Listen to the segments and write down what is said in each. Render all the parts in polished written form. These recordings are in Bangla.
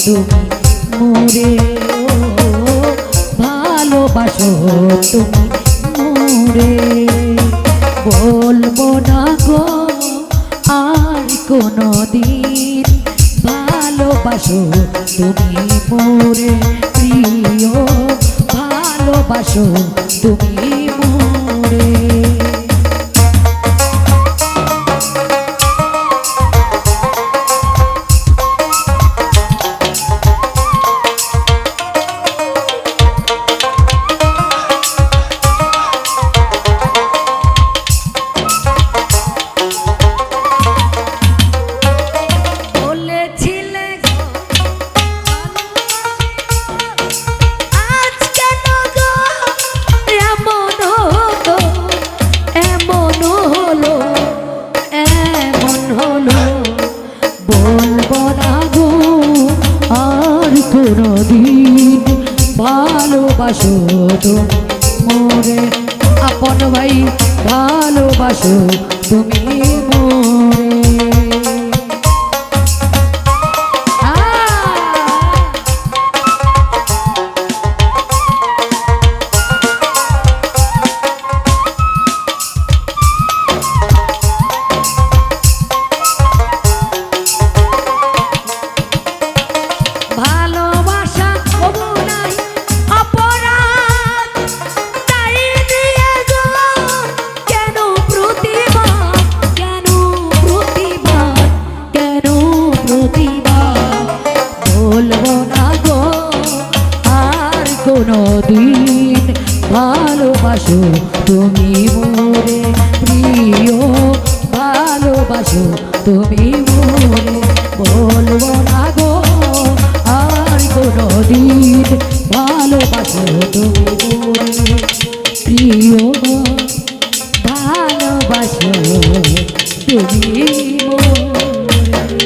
তুমি মোরে, ও ভালোবাসো তুমি মোরে। বলবো না গো আর কোনো দিন, ভালোবাসো তুমি মোরে প্রিয়, ভালোবাসো তুমি মোরে। কোনদিন ভালোবাসো তুমি মোরে, আপন ভাই ভালোবাসো তুমি মোরে। কোনদিন ভালোবাসো তুমি মোরে প্রিয়, ভালোবাসো তুমি মোরে। বলবো না গো আর কোনদিন, ভালোবাসো তুমি মোরে প্রিয়, ভালোবাসো তুমি মোরে।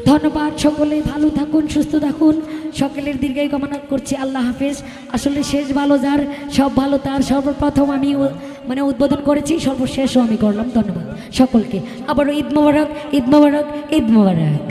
ধন্যবাদ, সকলে ভালো থাকুন, সুস্থ থাকুন, সকলের দীর্ঘায়ু কামনা করছি। আল্লাহ হাফেজ। আসলে শেষ ভালো যার, সব ভালো তার। সর্বপ্রথম আমি উদ্বোধন করেছি, সর্বশেষও আমি করলাম। ধন্যবাদ সকলকে। আবারও ঈদ মোবারক, ঈদ মোবারক, ঈদ মোবারক।